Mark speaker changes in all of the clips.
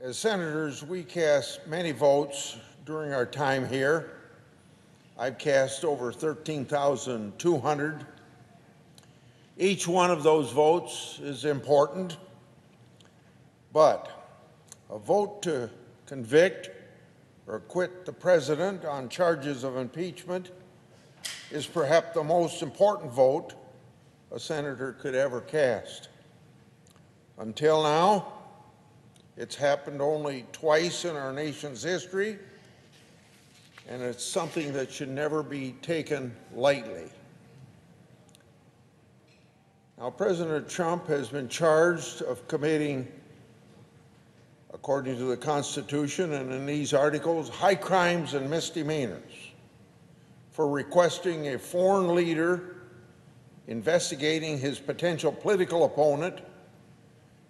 Speaker 1: As senators, we cast many votes during our time here. I've cast over 13,200. Each one of those votes is important, but a vote to convict or acquit the president on charges of impeachment is perhaps the most important vote a senator could ever cast. Until now, it's happened only twice in our nation's history, and it's something that should never be taken lightly. Now, President Trump has been charged of committing, according to the Constitution and in these articles, high crimes and misdemeanors for requesting a foreign leader investigating his potential political opponent,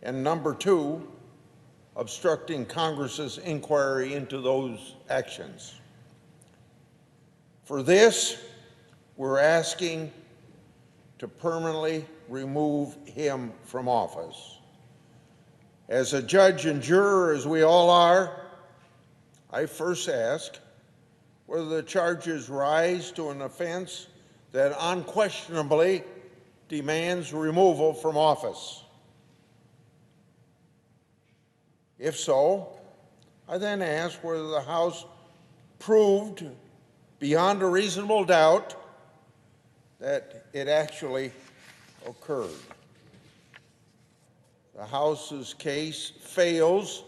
Speaker 1: and number two, obstructing Congress's inquiry into those actions. For this, we're asking to permanently remove him from office. As a judge and juror, as we all are, I first ask whether the charges rise to an offense that unquestionably demands removal from office. If so, I then ask whether the House proved beyond a reasonable doubt that it actually occurred. The House's case fails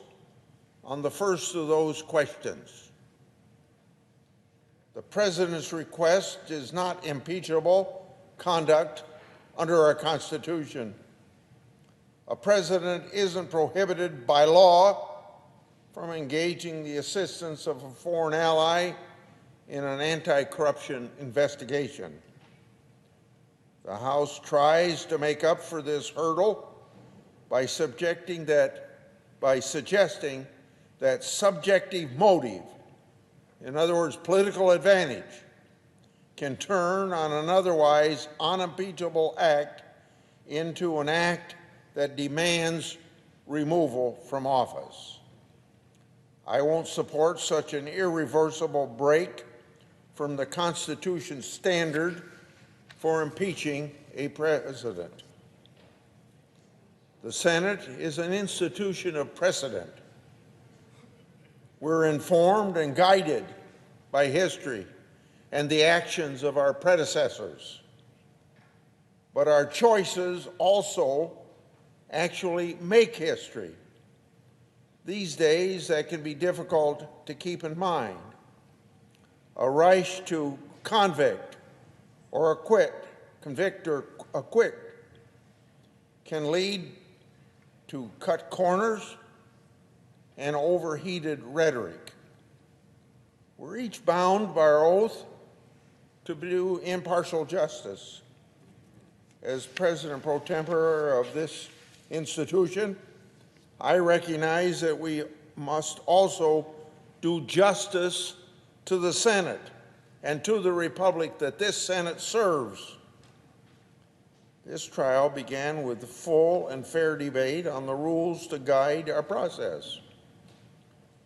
Speaker 1: on the first of those questions. The President's request is not impeachable conduct under our Constitution. A president isn't prohibited by law from engaging the assistance of a foreign ally in an anti-corruption investigation. The House tries to make up for this hurdle by suggesting that subjective motive, in other words, political advantage, can turn on an otherwise unimpeachable act into an act that demands removal from office. I won't support such an irreversible break from the Constitution's standard for impeaching a president. The Senate is an institution of precedent. We're informed and guided by history and the actions of our predecessors. But our choices also actually make history. These days, that can be difficult to keep in mind. A rush to convict or acquit can lead to cut corners and overheated rhetoric. We're each bound by our oath to do impartial justice. As President pro tempore of this institution, I recognize that we must also do justice to the Senate and to the republic that this Senate serves. This trial began with a full and fair debate on the rules to guide our process.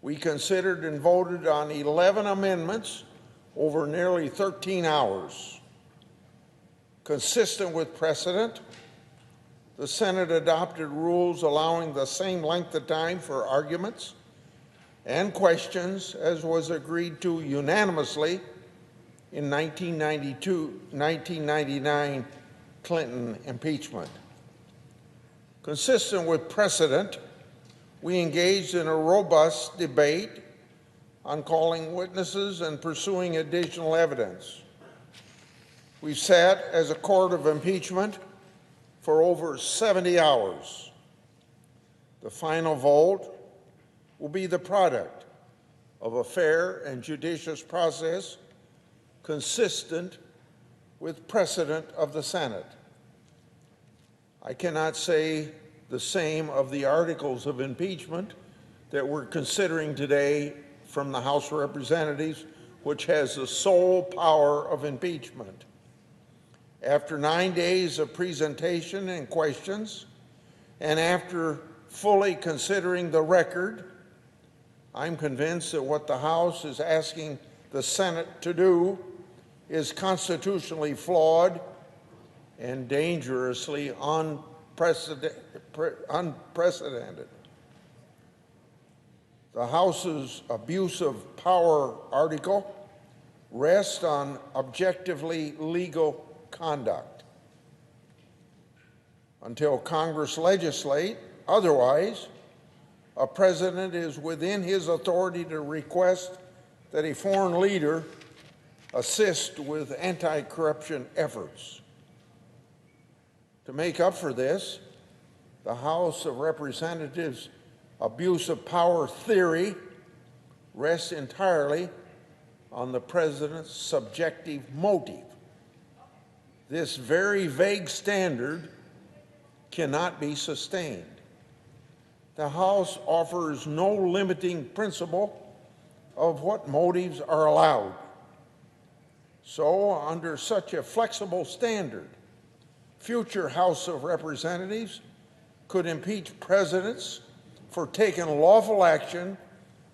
Speaker 1: We considered and voted on 11 amendments over nearly 13 hours. Consistent with precedent, the Senate adopted rules allowing the same length of time for arguments and questions as was agreed to unanimously in 1999 Clinton impeachment. Consistent with precedent, we engaged in a robust debate on calling witnesses and pursuing additional evidence. We've sat as a court of impeachment for over 70 hours. The final vote will be the product of a fair and judicious process consistent with precedent of the Senate. I cannot say the same of the articles of impeachment that we're considering today from the House of Representatives, which has the sole power of impeachment. After 9 days of presentation and questions, and after fully considering the record I'm convinced that what the House is asking the Senate to do is constitutionally flawed and dangerously unprecedented. The House's abuse of power article rests on objectively legal conduct. Until Congress legislate otherwise, a president is within his authority to request that a foreign leader assist with anti-corruption efforts. To make up for this, the House of Representatives' abuse of power theory rests entirely on the president's subjective motive. This very vague standard cannot be sustained. The House offers no limiting principle of what motives are allowed. So, under such a flexible standard, future House of Representatives could impeach presidents for taking lawful action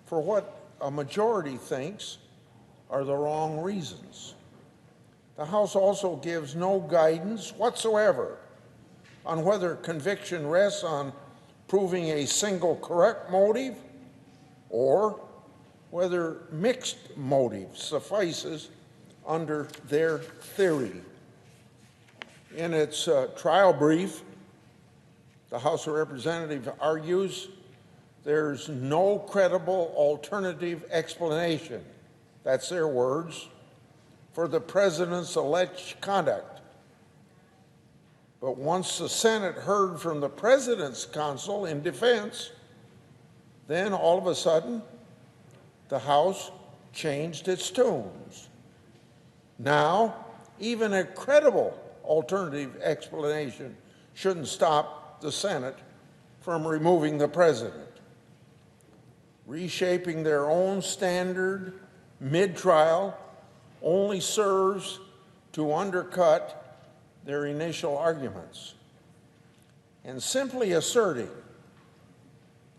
Speaker 1: for what a majority thinks are the wrong reasons. The House also gives no guidance whatsoever on whether conviction rests on proving a single correct motive or whether mixed motive suffices under their theory. In its trial brief, the House of Representatives argues there's no credible alternative explanation, that's their words, for the president's alleged conduct. But once the Senate heard from the president's counsel in defense, then all of a sudden, the House changed its tunes. Now, even a credible alternative explanation shouldn't stop the Senate from removing the president. Reshaping their own standard mid-trial only serves to undercut their initial arguments. And simply asserting,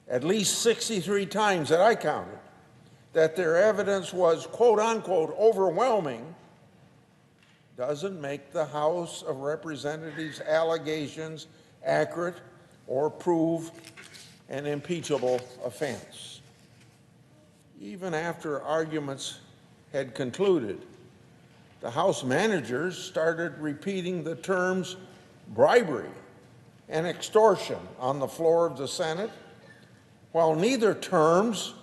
Speaker 1: at least 63 times that I counted, that their evidence was quote-unquote overwhelming doesn't make the House of Representatives' allegations accurate or prove an impeachable offense. Even after arguments had concluded, the House managers started repeating the terms bribery and extortion on the floor of the Senate, while neither terms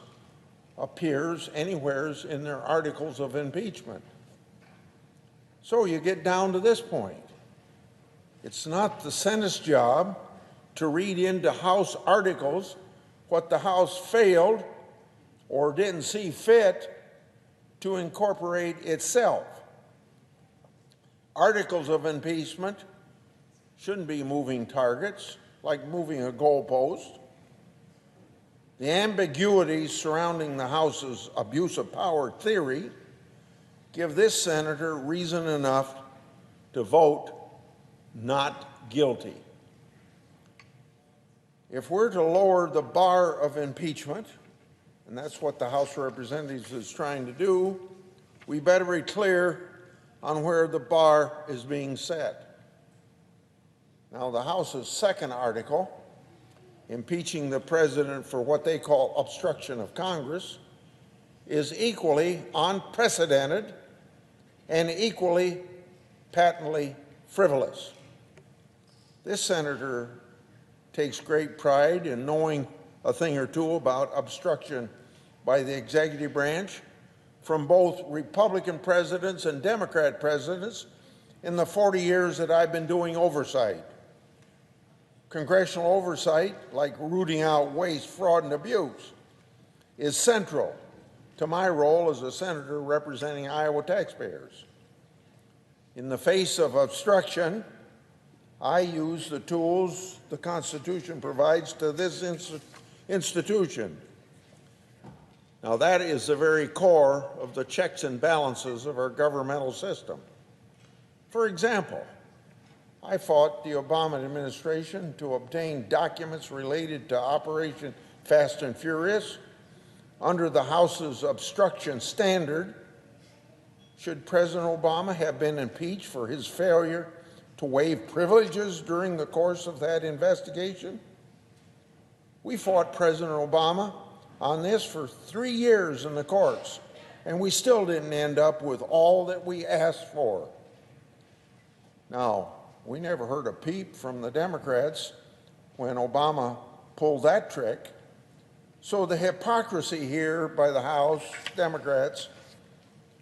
Speaker 1: appears anywhere in their articles of impeachment. So you get down to this point. It's not the Senate's job to read into House articles what the House failed or didn't see fit to incorporate itself. Articles of impeachment shouldn't be moving targets, like moving a goalpost. The ambiguities surrounding the House's abuse of power theory give this senator reason enough to vote not guilty. If we're to lower the bar of impeachment, and that's what the House of Representatives is trying to do, we better be clear on where the bar is being set. Now, the House's second article, impeaching the president for what they call obstruction of Congress, is equally unprecedented and equally patently frivolous. This senator takes great pride in knowing a thing or two about obstruction by the executive branch from both Republican presidents and Democrat presidents in the 40 years that I've been doing oversight. Congressional oversight, like rooting out waste, fraud, and abuse, is central to my role as a senator representing Iowa taxpayers. In the face of obstruction, I use the tools the Constitution provides to this institution. Now, that is the very core of the checks and balances of our governmental system. For example, I fought the Obama administration to obtain documents related to Operation Fast and Furious under the House's obstruction standard, should President Obama have been impeached for his failure to waive privileges during the course of that investigation? We fought President Obama on this for 3 years in the courts, and we still didn't end up with all that we asked for. Now, we never heard a peep from the Democrats when Obama pulled that trick, so the hypocrisy here by the House Democrats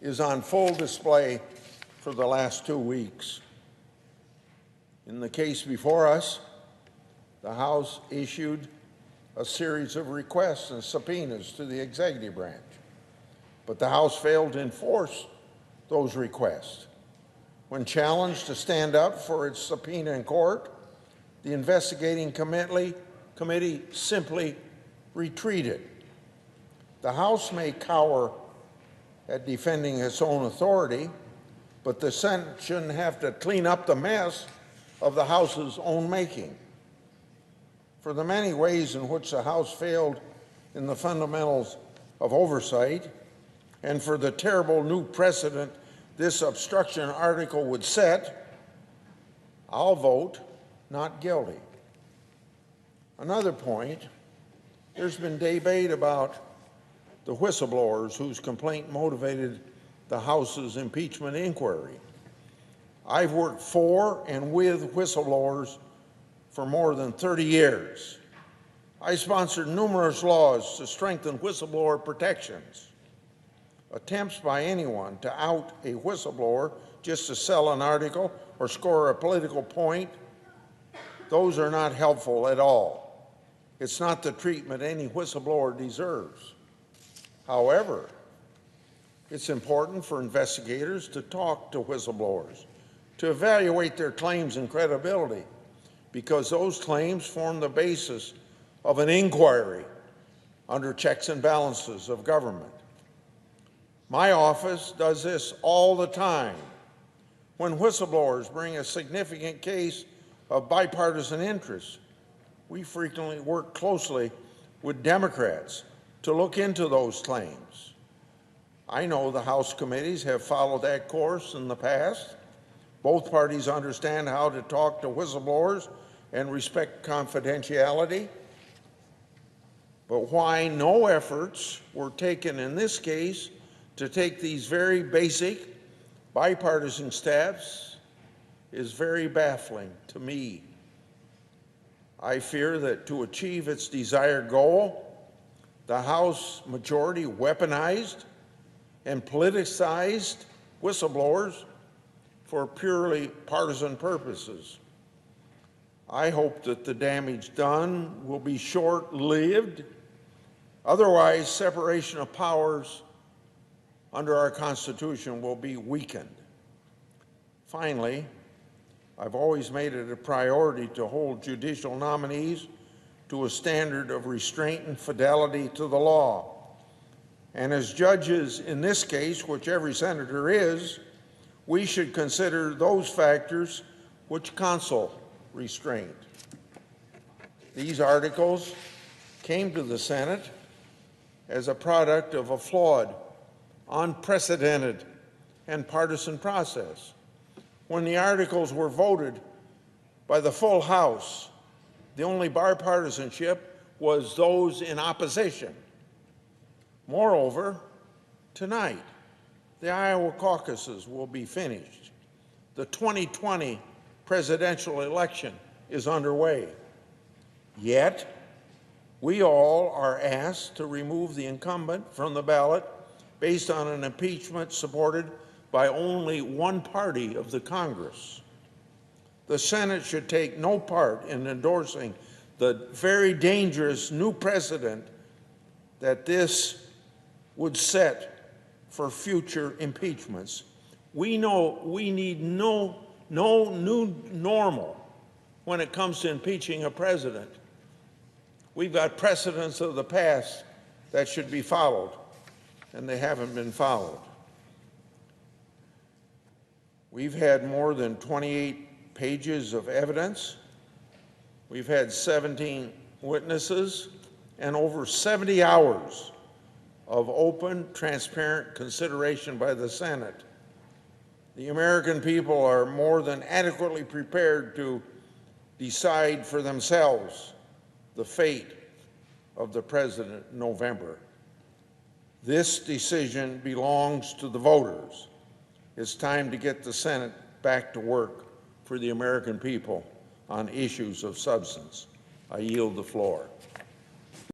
Speaker 1: is on full display for the last 2 weeks. In the case before us, the House issued a series of requests and subpoenas to the executive branch, but the House failed to enforce those requests. When challenged to stand up for its subpoena in court, the investigating committee simply retreated. The House may cower at defending its own authority, but the Senate shouldn't have to clean up the mess of the House's own making. For the many ways in which the House failed in the fundamentals of oversight, and for the terrible new precedent this obstruction article would set, I'll vote not guilty. Another point, there's been debate about the whistleblowers whose complaint motivated the House's impeachment inquiry. I've worked for and with whistleblowers for more than 30 years. I sponsored numerous laws to strengthen whistleblower protections. Attempts by anyone to out a whistleblower just to sell an article or score a political point, those are not helpful at all. It's not the treatment any whistleblower deserves. However, it's important for investigators to talk to whistleblowers, to evaluate their claims and credibility, because those claims form the basis of an inquiry under checks and balances of government. My office does this all the time. When whistleblowers bring a significant case of bipartisan interest, we frequently work closely with Democrats to look into those claims. I know the House committees have followed that course in the past. Both parties understand how to talk to whistleblowers and respect confidentiality. But why no efforts were taken in this case to take these very basic bipartisan steps is very baffling to me. I fear that to achieve its desired goal, the House majority weaponized and politicized whistleblowers for purely partisan purposes. I hope that the damage done will be short-lived. Otherwise, separation of powers under our Constitution will be weakened. Finally, I've always made it a priority to hold judicial nominees to a standard of restraint and fidelity to the law. And as judges in this case, which every senator is, we should consider those factors which counsel restraint. These articles came to the Senate as a product of a flawed, unprecedented, and partisan process. When the articles were voted by the full House, the only bipartisanship was those in opposition. Moreover, tonight, the Iowa caucuses will be finished. The 2020 presidential election is underway. Yet, we all are asked to remove the incumbent from the ballot based on an impeachment supported by only one party of the Congress. The Senate should take no part in endorsing the very dangerous new precedent that this would set for future impeachments. We know we need no new normal when it comes to impeaching a president. We've got precedents of the past that should be followed, and they haven't been followed. We've had more than 28 pages of evidence. We've had 17 witnesses and over 70 hours of open, transparent consideration by the Senate. The American people are more than adequately prepared to decide for themselves the fate of the president in November. This decision belongs to the voters. It's time to get the Senate back to work for the American people on issues of substance. I yield the floor.